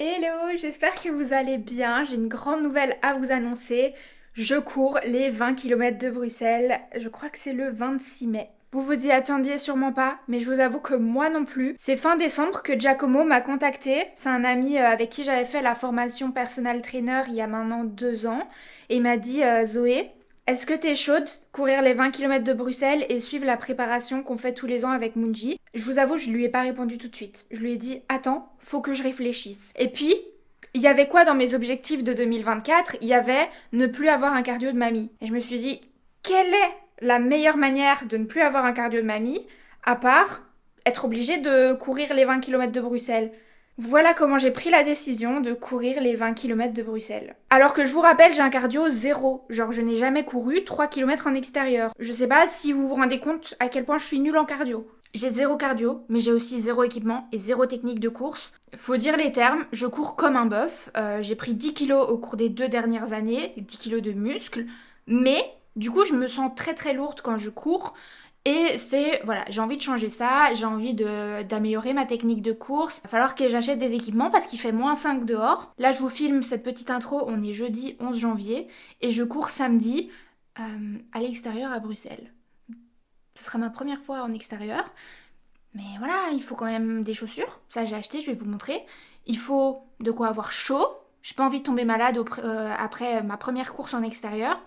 Hello, j'espère que vous allez bien. J'ai une grande nouvelle à vous annoncer. Je cours les 20 km de Bruxelles. Je crois que c'est le 26 mai. Vous vous y attendiez sûrement pas, mais je vous avoue que moi non plus. C'est fin décembre que Giacomo m'a contacté. C'est un ami avec qui j'avais fait la formation personal trainer il y a maintenant 2 ans. Et il m'a dit Zoé, est-ce que t'es chaude courir les 20 km de Bruxelles et suivre la préparation qu'on fait tous les ans avec Munji? Je vous avoue, je lui ai pas répondu tout de suite. Je lui ai dit attends, faut que je réfléchisse. Et puis, il y avait quoi dans mes objectifs de 2024? Il y avait ne plus avoir un cardio de mamie. Et je me suis dit, quelle est la meilleure manière de ne plus avoir un cardio de mamie, à part être obligée de courir les 20 km de Bruxelles? Voilà comment j'ai pris la décision de courir les 20 km de Bruxelles. Alors que je vous rappelle, j'ai un cardio zéro. Genre, je n'ai jamais couru 3 km en extérieur. Je sais pas si vous vous rendez compte à quel point je suis nulle en cardio. J'ai zéro cardio, mais j'ai aussi zéro équipement et zéro technique de course. Faut dire les termes, je cours comme un bœuf. J'ai pris 10 kilos au cours des 2 dernières années, 10 kilos de muscles. Mais, du coup, je me sens très très lourde quand je cours. Et c'est, voilà, j'ai envie de changer ça, j'ai envie d'améliorer ma technique de course. Il va falloir que j'achète des équipements parce qu'il fait -5 dehors. Là, je vous filme cette petite intro, on est jeudi 11 janvier et je cours samedi à l'extérieur à Bruxelles. Ce sera ma première fois en extérieur. Mais voilà, il faut quand même des chaussures. Ça, j'ai acheté, je vais vous montrer. Il faut de quoi avoir chaud. J'ai pas envie de tomber malade après ma première course en extérieur.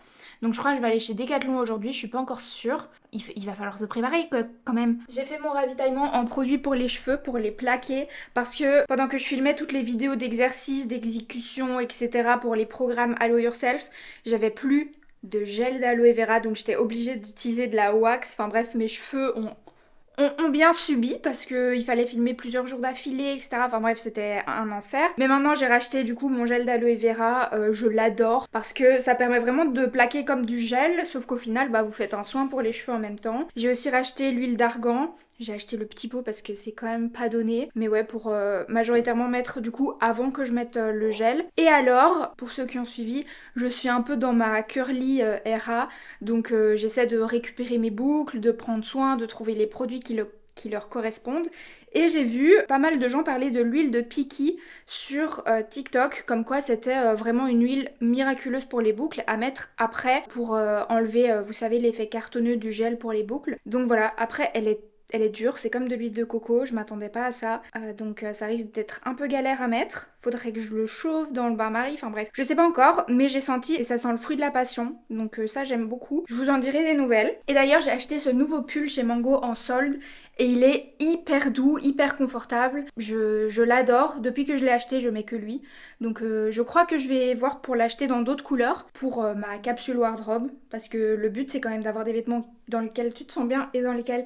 Donc je crois que je vais aller chez Decathlon aujourd'hui, je suis pas encore sûre. Il va falloir se préparer quand même. J'ai fait mon ravitaillement en produits pour les cheveux, pour les plaquer, parce que pendant que je filmais toutes les vidéos d'exercices, d'exécution, etc. pour les programmes Allo Yourself, j'avais plus de gel d'aloe vera, donc j'étais obligée d'utiliser de la wax. Enfin bref, mes cheveux ont bien subi parce qu'il fallait filmer plusieurs jours d'affilée, etc. Enfin bref, c'était un enfer. Mais maintenant, j'ai racheté du coup mon gel d'aloe vera. Je l'adore parce que ça permet vraiment de plaquer comme du gel, sauf qu'au final, bah, vous faites un soin pour les cheveux en même temps. J'ai aussi racheté l'huile d'argan. J'ai acheté le petit pot parce que c'est quand même pas donné. Mais ouais, pour majoritairement mettre du coup avant que je mette le gel. Et alors, pour ceux qui ont suivi, je suis un peu dans ma curly era. Donc j'essaie de récupérer mes boucles, de prendre soin, de trouver les produits qui leur correspondent. Et j'ai vu pas mal de gens parler de l'huile de Piki sur TikTok, comme quoi c'était vraiment une huile miraculeuse pour les boucles à mettre après pour enlever, vous savez, l'effet cartonneux du gel pour les boucles. Donc voilà, après elle est dure, c'est comme de l'huile de coco, je m'attendais pas à ça. Donc ça risque d'être un peu galère à mettre. Faudrait que je le chauffe dans le bain-marie, enfin bref. Je sais pas encore, mais j'ai senti et ça sent le fruit de la passion. Donc ça j'aime beaucoup. Je vous en dirai des nouvelles. Et d'ailleurs j'ai acheté ce nouveau pull chez Mango en solde. Et il est hyper doux, hyper confortable. Je l'adore. Depuis que je l'ai acheté, je mets que lui. Donc je crois que je vais voir pour l'acheter dans d'autres couleurs pour ma capsule wardrobe. Parce que le but c'est quand même d'avoir des vêtements dans lesquels tu te sens bien et dans lesquels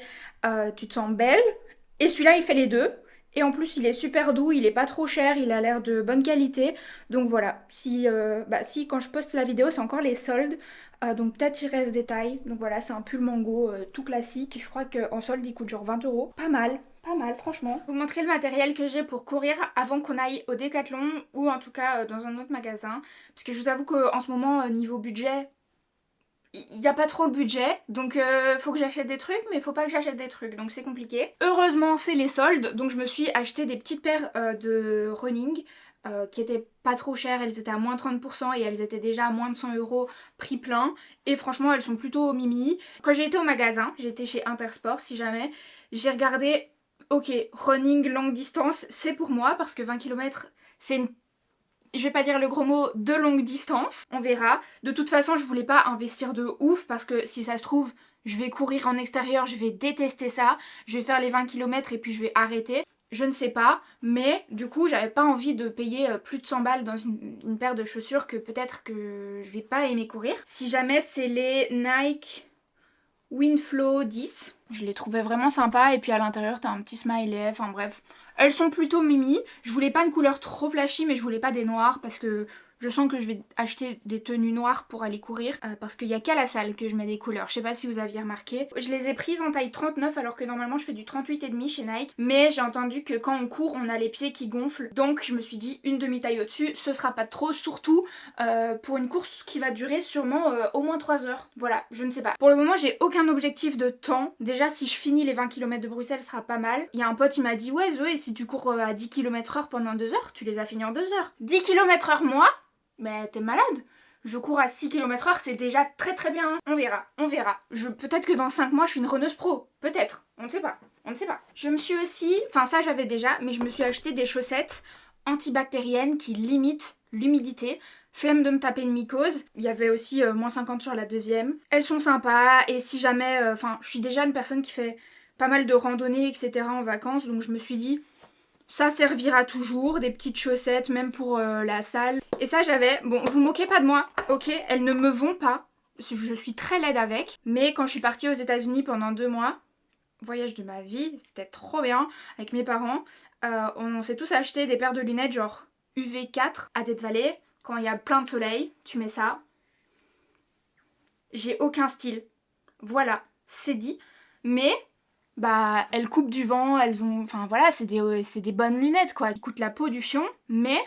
tu te sens belle. Et celui-là, il fait les deux. Et en plus, il est super doux, il est pas trop cher, il a l'air de bonne qualité. Donc voilà, si quand je poste la vidéo, c'est encore les soldes. Donc peut-être il reste des tailles. Donc voilà, c'est un pull Mango tout classique. Je crois qu'en solde, il coûte genre 20 euros. Pas mal, franchement. Je vais vous montrer le matériel que j'ai pour courir avant qu'on aille au Decathlon ou en tout cas dans un autre magasin. Parce que je vous avoue qu'en ce moment, niveau budget, il n'y a pas trop le budget, donc faut que j'achète des trucs, mais faut pas que j'achète des trucs, donc c'est compliqué. Heureusement, c'est les soldes, donc je me suis acheté des petites paires de running qui étaient pas trop chères, elles étaient à -30% et elles étaient déjà à moins de 100 euros prix plein. Et franchement, elles sont plutôt mimi. Quand j'ai été au magasin, j'étais chez Intersport si jamais, j'ai regardé, ok, running longue distance, c'est pour moi parce que 20 km, c'est une, je vais pas dire le gros mot, de longue distance, on verra. De toute façon, je voulais pas investir de ouf parce que si ça se trouve, je vais courir en extérieur, je vais détester ça, je vais faire les 20 km et puis je vais arrêter. Je ne sais pas, mais du coup, j'avais pas envie de payer plus de 100 balles dans une paire de chaussures que peut-être que je vais pas aimer courir. Si jamais c'est les Nike Windflow 10. Je les trouvais vraiment sympas et puis à l'intérieur t'as un petit smiley, enfin bref. Elles sont plutôt mimi. Je voulais pas une couleur trop flashy mais je voulais pas des noirs parce que je sens que je vais acheter des tenues noires pour aller courir parce qu'il y a qu'à la salle que je mets des couleurs. Je sais pas si vous aviez remarqué. Je les ai prises en taille 39 alors que normalement je fais du 38,5 chez Nike. Mais j'ai entendu que quand on court on a les pieds qui gonflent. Donc je me suis dit une demi-taille au-dessus ce sera pas trop. Surtout pour une course qui va durer sûrement au moins 3 heures. Voilà, je ne sais pas. Pour le moment j'ai aucun objectif de temps. Déjà si je finis les 20 km de Bruxelles ce sera pas mal. Il y a un pote il m'a dit ouais Zoé si si tu cours à 10 km/h pendant 2 heures, tu les as finis en 2 heures. 10 km/h moi, mais t'es malade. Je cours à 6 km/h, c'est déjà très très bien. On verra, on verra. Peut-être que dans 5 mois, je suis une runneuse pro. Peut-être, on ne sait pas. On ne sait pas. Je me suis aussi, enfin ça j'avais déjà, mais je me suis acheté des chaussettes antibactériennes qui limitent l'humidité. Flemme de me taper une mycose. Il y avait aussi moins 50 sur la deuxième. Elles sont sympas et si jamais... Enfin, je suis déjà une personne qui fait pas mal de randonnées, etc. en vacances. Donc je me suis dit, ça servira toujours. Des petites chaussettes, même pour la salle. Et ça j'avais... Bon, vous moquez pas de moi, ok? Elles ne me vont pas. Je suis très laide avec. Mais quand je suis partie aux États-Unis pendant 2 mois, voyage de ma vie, c'était trop bien avec mes parents. On s'est tous acheté des paires de lunettes genre UV4 à Death Valley. Quand il y a plein de soleil, tu mets ça. J'ai aucun style. Voilà, c'est dit. Mais, bah, elles coupent du vent, elles ont... Enfin voilà, c'est des bonnes lunettes quoi. Elles coûtent la peau du fion, mais...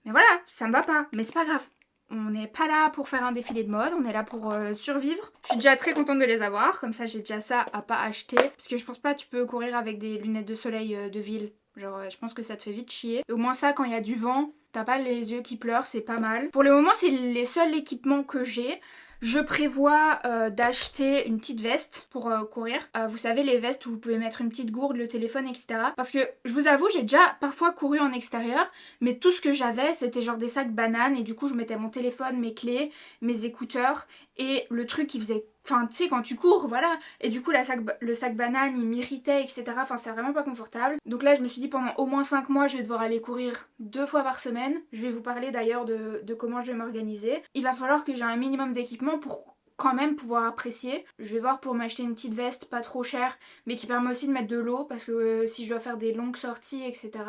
Mais voilà, ça me va pas. Mais c'est pas grave. On n'est pas là pour faire un défilé de mode, on est là pour survivre. Je suis déjà très contente de les avoir, comme ça j'ai déjà ça à pas acheter. Parce que je pense pas que tu peux courir avec des lunettes de soleil de ville. Genre je pense que ça te fait vite chier. Et au moins ça, quand il y a du vent, t'as pas les yeux qui pleurent, c'est pas mal. Pour le moment, c'est les seuls équipements que j'ai. Je prévois d'acheter une petite veste pour courir. Vous savez, les vestes où vous pouvez mettre une petite gourde, le téléphone, etc. Parce que je vous avoue, j'ai déjà parfois couru en extérieur, mais tout ce que j'avais, c'était genre des sacs bananes. Et du coup, je mettais mon téléphone, mes clés, mes écouteurs et le truc qui faisait... Enfin, tu sais, quand tu cours, voilà. Et du coup, le sac banane, il m'irritait, etc. Enfin, c'est vraiment pas confortable. Donc là, je me suis dit, pendant au moins 5 mois, je vais devoir aller courir 2 fois par semaine. Je vais vous parler d'ailleurs de comment je vais m'organiser. Il va falloir que j'ai un minimum d'équipement pour quand même pouvoir apprécier. Je vais voir pour m'acheter une petite veste pas trop chère, mais qui permet aussi de mettre de l'eau, parce que si je dois faire des longues sorties, etc.,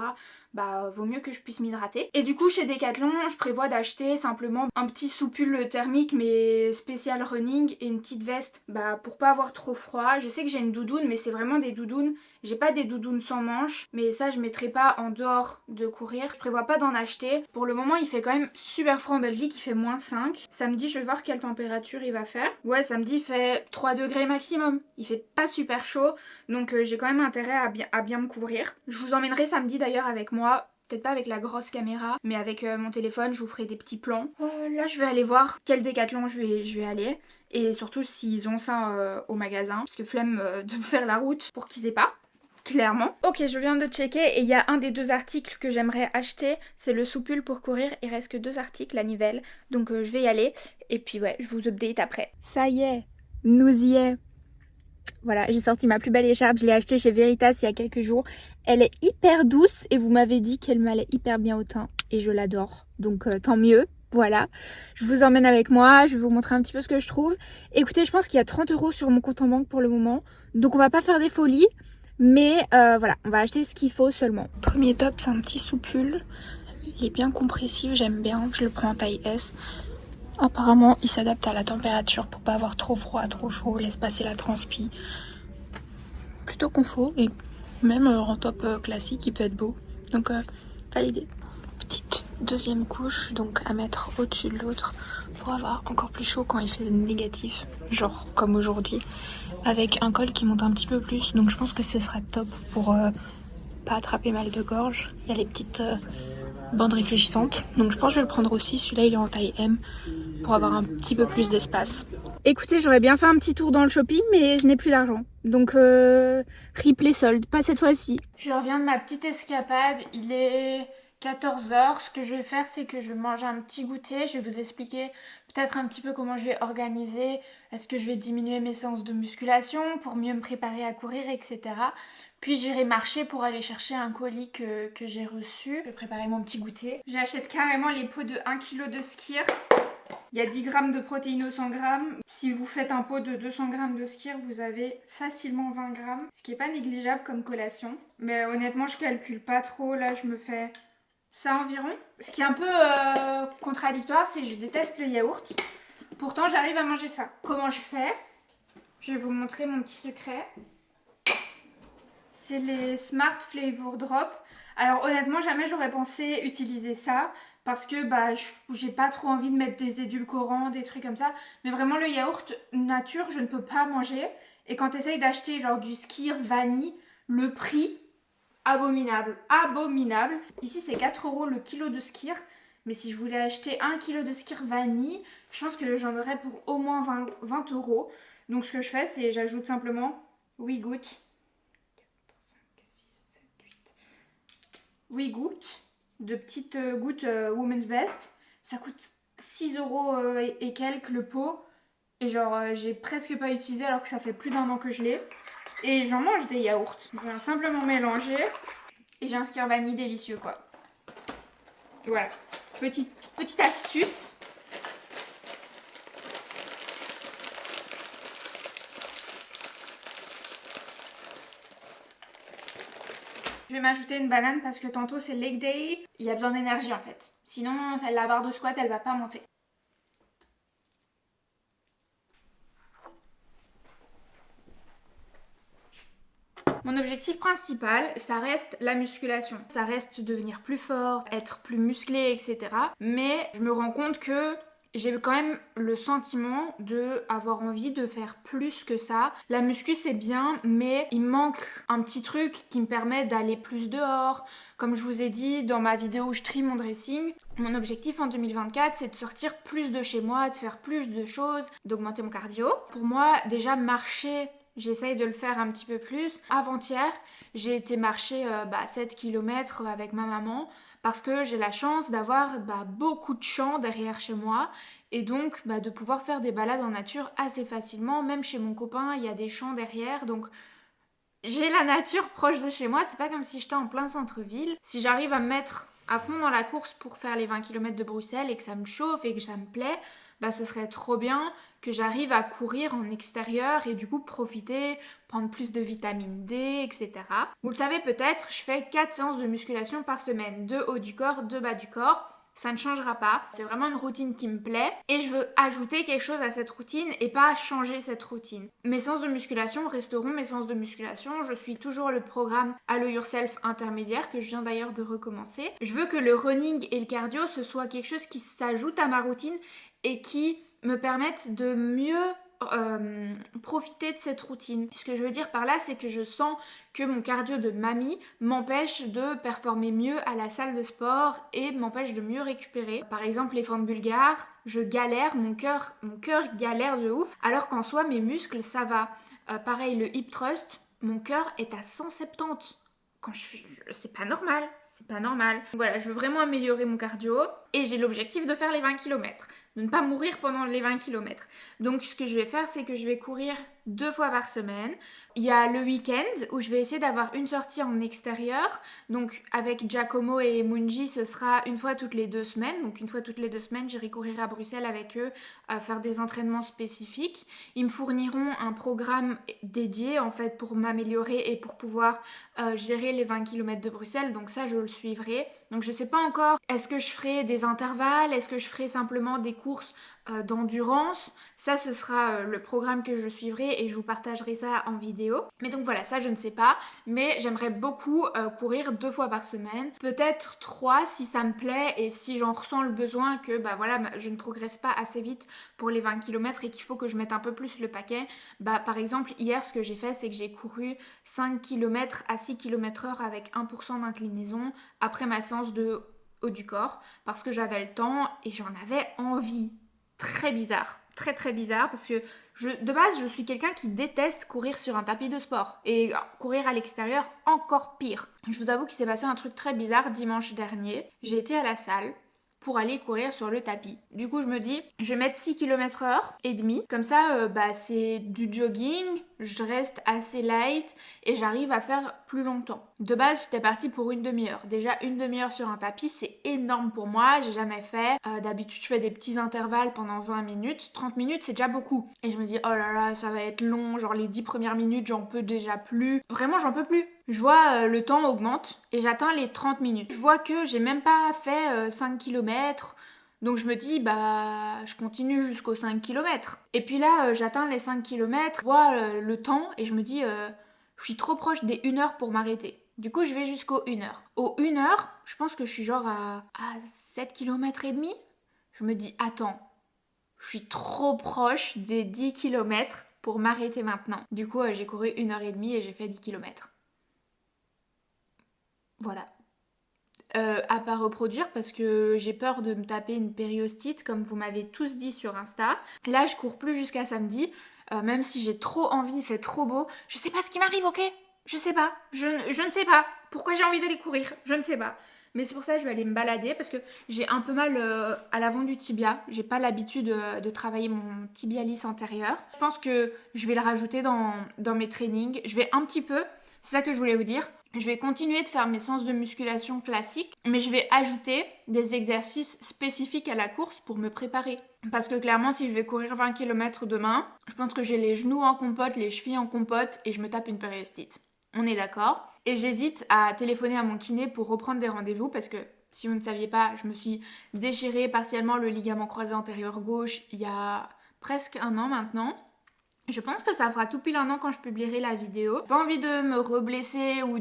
bah vaut mieux que je puisse m'hydrater. Et du coup chez Decathlon, je prévois d'acheter simplement un petit soupule thermique mais spécial running et une petite veste bah pour pas avoir trop froid. Je sais que j'ai une doudoune, mais c'est vraiment des doudounes. J'ai pas des doudounes sans manches, mais ça je mettrai pas en dehors de courir. Je prévois pas d'en acheter. Pour le moment il fait quand même super froid en Belgique, il fait -5. Samedi je vais voir quelle température il va faire. Ouais, samedi il fait 3 degrés maximum. Il fait pas super chaud, donc j'ai quand même intérêt à bien me couvrir. Je vous emmènerai samedi d'ailleurs avec moi. Peut-être pas avec la grosse caméra, mais avec mon téléphone, je vous ferai des petits plans. Là, je vais aller voir quel Décathlon je vais aller. Et surtout s'ils ont ça au magasin. Parce que flemme de faire la route pour qu'ils aient pas. Clairement. Ok, je viens de checker et il y a un des 2 articles que j'aimerais acheter. C'est le soupule pour courir. Il reste que 2 articles, la nivelle. Donc je vais y aller. Et puis ouais, je vous update après. Ça y est, nous y est. Voilà, j'ai sorti ma plus belle écharpe, je l'ai achetée chez Veritas il y a quelques jours. Elle est hyper douce et vous m'avez dit qu'elle m'allait hyper bien au teint et je l'adore. Donc tant mieux, voilà. Je vous emmène avec moi, je vais vous montrer un petit peu ce que je trouve. Écoutez, je pense qu'il y a 30 € sur mon compte en banque pour le moment. Donc on va pas faire des folies, mais voilà, on va acheter ce qu'il faut seulement. Premier top, c'est un petit soupule. Il est bien compressif, j'aime bien, je le prends en taille S. Apparemment, il s'adapte à la température pour pas avoir trop froid, trop chaud, laisse passer la transpi. Plutôt confort et même en top classique, il peut être beau. Donc, validé. Petite deuxième couche, donc à mettre au-dessus de l'autre pour avoir encore plus chaud quand il fait négatif, genre comme aujourd'hui, avec un col qui monte un petit peu plus. Donc, je pense que ce serait top pour pas attraper mal de gorge. Il y a les petites bandes réfléchissantes. Donc, je pense que je vais le prendre aussi. Celui-là, il est en taille M. Pour avoir un petit peu plus d'espace. Écoutez, j'aurais bien fait un petit tour dans le shopping, mais je n'ai plus d'argent. Donc, rip les soldes, pas cette fois-ci. Je reviens de ma petite escapade, il est 14 h. Ce que je vais faire, c'est que je vais manger un petit goûter. Je vais vous expliquer peut-être un petit peu comment je vais organiser. Est-ce que je vais diminuer mes séances de musculation pour mieux me préparer à courir, etc. Puis j'irai marcher pour aller chercher un colis que j'ai reçu. Je vais préparer mon petit goûter. J'achète carrément les pots de 1 kg de skyr. Il y a 10 grammes de protéines au 100 grammes. Si vous faites un pot de 200 grammes de skyr, vous avez facilement 20 grammes. Ce qui n'est pas négligeable comme collation. Mais honnêtement, je calcule pas trop. Là, je me fais ça environ. Ce qui est un peu contradictoire, c'est que je déteste le yaourt. Pourtant, j'arrive à manger ça. Comment je fais? Je vais vous montrer mon petit secret. C'est les Smart Flavor Drop. Alors honnêtement, jamais j'aurais pensé utiliser ça. Parce que bah, j'ai pas trop envie de mettre des édulcorants, des trucs comme ça. Mais vraiment le yaourt nature, je ne peux pas manger. Et quand tu essayes d'acheter genre du skyr vanille, le prix, abominable, abominable. Ici c'est 4 € le kilo de skyr, mais si je voulais acheter 1 kilo de skyr vanille, je pense que j'en aurais pour au moins 20 €. Donc ce que je fais, c'est j'ajoute simplement 8 gouttes. 8 gouttes de petites gouttes Women's Best. Ça coûte 6 € et quelques le pot. Et genre j'ai presque pas utilisé alors que ça fait plus d'1 an que je l'ai. Et j'en mange des yaourts. Je viens simplement mélanger. Et j'ai un skyr vanille délicieux quoi. Voilà. Petite astuce. Je vais m'ajouter une banane parce que tantôt c'est leg day. Il y a besoin d'énergie en fait. Sinon la barre de squat elle va pas monter. Mon objectif principal, ça reste la musculation. Ça reste devenir plus forte, être plus musclée, etc. Mais je me rends compte que j'ai quand même le sentiment de avoir envie de faire plus que ça. La muscu c'est bien, mais il manque un petit truc qui me permet d'aller plus dehors. Comme je vous ai dit dans ma vidéo où je trie mon dressing, mon objectif en 2024 c'est de sortir plus de chez moi, de faire plus de choses, d'augmenter mon cardio. Pour moi déjà marcher, j'essaye de le faire un petit peu plus. Avant-hier, j'ai été marcher 7 km avec ma maman parce que j'ai la chance d'avoir beaucoup de champs derrière chez moi et donc de pouvoir faire des balades en nature assez facilement. Même chez mon copain, il y a des champs derrière, donc j'ai la nature proche de chez moi. C'est pas comme si j'étais en plein centre-ville. Si j'arrive à me mettre à fond dans la course pour faire les 20 km de Bruxelles et que ça me chauffe et que ça me plaît, ce serait trop bien que j'arrive à courir en extérieur et du coup profiter, prendre plus de vitamine D, etc. Vous le savez peut-être, je fais 4 séances de musculation par semaine, 2 haut du corps, 2 bas du corps. Ça ne changera pas, c'est vraiment une routine qui me plaît et je veux ajouter quelque chose à cette routine et pas changer cette routine. Mes séances de musculation resteront mes séances de musculation, je suis toujours le programme Allo Yourself intermédiaire que je viens d'ailleurs de recommencer. Je veux que le running et le cardio ce soit quelque chose qui s'ajoute à ma routine et qui me permettent de mieux profiter de cette routine. Ce que je veux dire par là, c'est que je sens que mon cardio de mamie m'empêche de performer mieux à la salle de sport et m'empêche de mieux récupérer. Par exemple, les fentes bulgares, je galère, mon cœur galère de ouf, alors qu'en soi, mes muscles, ça va. Pareil, le hip thrust, mon cœur est à 170. C'est pas normal. C'est pas normal. Voilà, je veux vraiment améliorer mon cardio et j'ai l'objectif de faire les 20 km, de ne pas mourir pendant les 20 km. Donc ce que je vais faire, c'est que je vais courir 2 fois par semaine. Il y a le week-end où je vais essayer d'avoir une sortie en extérieur. Donc avec Giacomo et Munji, ce sera une fois toutes les 2 semaines. Donc une fois toutes les 2 semaines, j'irai courir à Bruxelles avec eux, faire des entraînements spécifiques. Ils me fourniront un programme dédié en fait pour m'améliorer et pour pouvoir gérer les 20 km de Bruxelles. Donc ça, je le suivrai. Donc je sais pas encore, est-ce que je ferai des intervalles, est-ce que je ferai simplement des courses d'endurance. Ça, ce sera le programme que je suivrai et je vous partagerai ça en vidéo. Mais donc voilà, ça je ne sais pas, mais j'aimerais beaucoup courir 2 fois par semaine, peut-être 3 si ça me plaît et si j'en ressens le besoin que je ne progresse pas assez vite pour les 20 km et qu'il faut que je mette un peu plus le paquet. Par exemple, hier ce que j'ai fait, c'est que j'ai couru 5 km à 6 km/h avec 1% d'inclinaison après ma séance de haut du corps parce que j'avais le temps et j'en avais envie. Très bizarre, très très bizarre parce que de base je suis quelqu'un qui déteste courir sur un tapis de sport et courir à l'extérieur encore pire. Je vous avoue qu'il s'est passé un truc très bizarre dimanche dernier. J'ai été à la salle pour aller courir sur le tapis. Du coup je me dis, je vais mettre 6 km/h et demi, comme ça c'est du jogging, je reste assez light et j'arrive à faire plus longtemps. De base j'étais partie pour une demi-heure. Déjà une demi-heure sur un tapis c'est énorme pour moi, j'ai jamais fait. D'habitude je fais des petits intervalles pendant 20 minutes, 30 minutes c'est déjà beaucoup. Et je me dis oh là là ça va être long, genre les 10 premières minutes j'en peux déjà plus. Vraiment j'en peux plus. Je vois le temps augmente et j'atteins les 30 minutes. Je vois que j'ai même pas fait 5 km. Donc je me dis, je continue jusqu'aux 5 km. Et puis là, j'atteins les 5 km, je vois le temps et je me dis, je suis trop proche des 1 heure pour m'arrêter. Du coup, je vais jusqu'aux 1 heure. Aux 1 heure, je pense que je suis genre à 7 km et demi. Je me dis, attends, je suis trop proche des 10 km pour m'arrêter maintenant. Du coup, j'ai couru 1 heure et demie et j'ai fait 10 km. Voilà. À pas reproduire parce que j'ai peur de me taper une périostite comme vous m'avez tous dit sur Insta. Là je cours plus jusqu'à samedi, même si j'ai trop envie, il fait trop beau. Je sais pas ce qui m'arrive, ok? Je sais pas, je ne sais pas. Pourquoi j'ai envie d'aller courir? Je ne sais pas. Mais c'est pour ça que je vais aller me balader parce que j'ai un peu mal à l'avant du tibia. J'ai pas l'habitude de travailler mon tibialis antérieur. Je pense que je vais le rajouter dans mes trainings. Je vais un petit peu, c'est ça que je voulais vous dire. Je vais continuer de faire mes séances de musculation classiques, mais je vais ajouter des exercices spécifiques à la course pour me préparer. Parce que clairement, si je vais courir 20 km demain, je pense que j'ai les genoux en compote, les chevilles en compote et je me tape une périostite. On est d'accord? Et j'hésite à téléphoner à mon kiné pour reprendre des rendez-vous parce que si vous ne saviez pas, je me suis déchiré partiellement le ligament croisé antérieur gauche il y a presque un an maintenant. Je pense que ça fera tout pile un an quand je publierai la vidéo. J'ai pas envie de me reblesser ou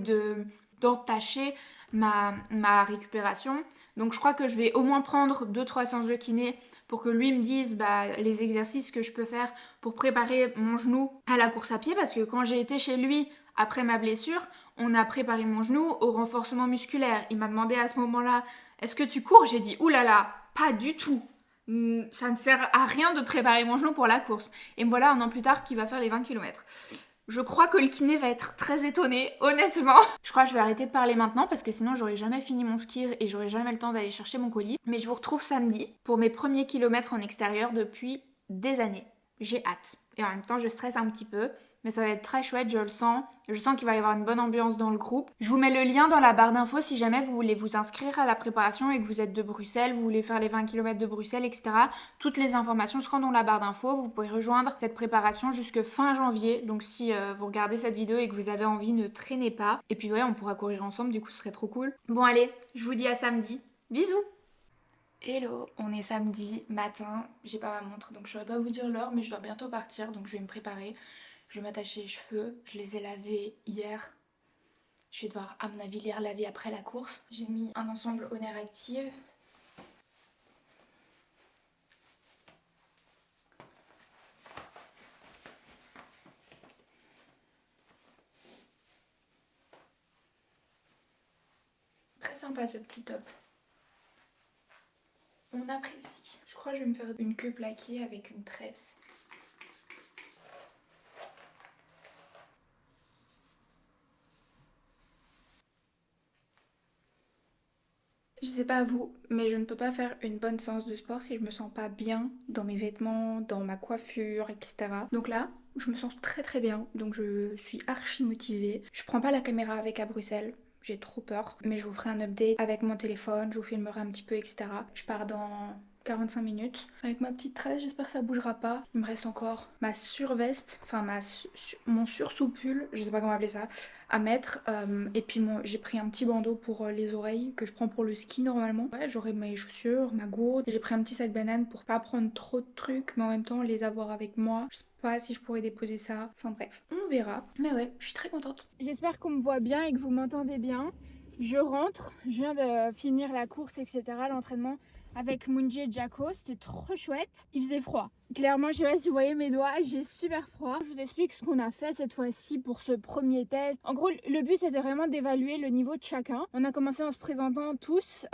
d'entacher ma récupération. Donc je crois que je vais au moins prendre 2-3 séances de kiné pour que lui me dise les exercices que je peux faire pour préparer mon genou à la course à pied. Parce que quand j'ai été chez lui après ma blessure, on a préparé mon genou au renforcement musculaire. Il m'a demandé à ce moment-là, est-ce que tu cours? J'ai dit, oulala, pas du tout. Ça ne sert à rien de préparer mon genou pour la course. Et me voilà un an plus tard qui va faire les 20 km. Je crois que le kiné va être très étonné, honnêtement. Je crois que je vais arrêter de parler maintenant parce que sinon j'aurais jamais fini mon ski et j'aurais jamais le temps d'aller chercher mon colis. Mais je vous retrouve samedi pour mes premiers kilomètres en extérieur depuis des années. J'ai hâte. Et en même temps je stresse un petit peu. Mais ça va être très chouette, je le sens. Je sens qu'il va y avoir une bonne ambiance dans le groupe. Je vous mets le lien dans la barre d'infos si jamais vous voulez vous inscrire à la préparation et que vous êtes de Bruxelles, vous voulez faire les 20 km de Bruxelles, etc. Toutes les informations seront dans la barre d'infos. Vous pouvez rejoindre cette préparation jusque fin janvier. Donc si vous regardez cette vidéo et que vous avez envie, ne traînez pas. Et puis ouais, on pourra courir ensemble, du coup ce serait trop cool. Bon allez, je vous dis à samedi. Bisous! Hello, on est samedi matin, j'ai pas ma montre donc je saurais pas vous dire l'heure mais je dois bientôt partir donc je vais me préparer. Je vais m'attacher les cheveux, je les ai lavés hier. Je vais devoir à mon avis les relaver après la course. J'ai mis un ensemble Honor Active. Très sympa ce petit top. On apprécie. Je crois que je vais me faire une queue plaquée avec une tresse. Je sais pas vous, mais je ne peux pas faire une bonne séance de sport si je me sens pas bien dans mes vêtements, dans ma coiffure, etc. Donc là, je me sens très très bien, donc je suis archi motivée. Je prends pas la caméra avec à Bruxelles. J'ai trop peur, mais je vous ferai un update avec mon téléphone, je vous filmerai un petit peu, etc. Je pars dans 45 minutes avec ma petite tresse, j'espère que ça bougera pas. Il me reste encore ma surveste, enfin mon sursoupul, je sais pas comment appeler ça, à mettre. Et puis j'ai pris un petit bandeau pour les oreilles que je prends pour le ski normalement. Ouais, j'aurai mes chaussures, ma gourde. J'ai pris un petit sac banane pour pas prendre trop de trucs, mais en même temps les avoir avec moi. Je sais pas si je pourrais déposer ça. Enfin bref, on verra. Mais ouais, je suis très contente. J'espère qu'on me voit bien et que vous m'entendez bien. Je rentre, je viens de finir la course, etc., l'entraînement avec Munji et Jaco, c'était trop chouette. Il faisait froid. Clairement, je sais pas si vous voyez mes doigts, j'ai super froid. Je vous explique ce qu'on a fait cette fois-ci pour ce premier test. En gros, le but c'était vraiment d'évaluer le niveau de chacun. On a commencé en se présentant tous,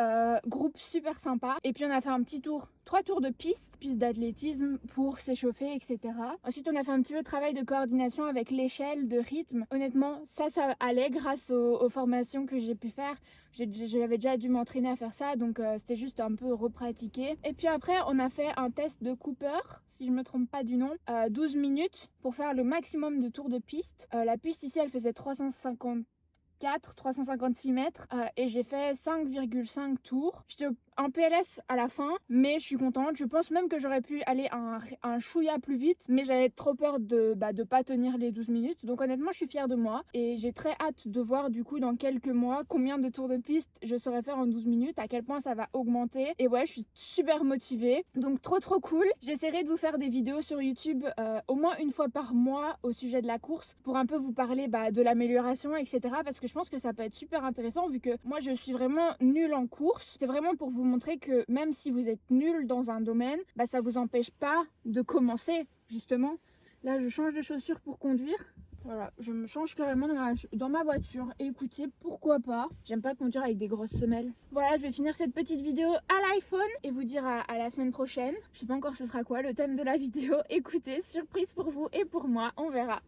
groupe super sympa. Et puis on a fait un petit tour, 3 tours de piste d'athlétisme pour s'échauffer, etc. Ensuite, on a fait un petit peu de travail de coordination avec l'échelle, de rythme. Honnêtement, ça allait grâce aux formations que j'ai pu faire. J'avais déjà dû m'entraîner à faire ça, donc c'était juste un peu repratiquer. Et puis après, on a fait un test de Cooper, si je me trompe pas du nom, 12 minutes pour faire le maximum de tours de piste. La piste ici, elle faisait 356 mètres et j'ai fait 5,5 tours. J'étais en PLS à la fin, mais je suis contente. Je pense même que j'aurais pu aller un chouïa plus vite, mais j'avais trop peur de pas tenir les 12 minutes. Donc honnêtement, je suis fière de moi et j'ai très hâte de voir du coup dans quelques mois combien de tours de piste je saurais faire en 12 minutes, à quel point ça va augmenter. Et ouais, je suis super motivée. Donc trop cool. J'essaierai de vous faire des vidéos sur YouTube au moins une fois par mois au sujet de la course pour un peu vous parler de l'amélioration, etc. Parce que je pense que ça peut être super intéressant vu que moi je suis vraiment nulle en course. C'est vraiment pour vous montrer que même si vous êtes nul dans un domaine, ça vous empêche pas de commencer justement. Là je change de chaussures pour conduire. Voilà, je me change carrément dans ma voiture. Et écoutez, pourquoi pas. J'aime pas conduire avec des grosses semelles. Voilà, je vais finir cette petite vidéo à l'iPhone et vous dire à la semaine prochaine. Je sais pas encore ce sera quoi le thème de la vidéo. Écoutez, surprise pour vous et pour moi, on verra.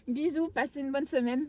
Bisous, passez une bonne semaine.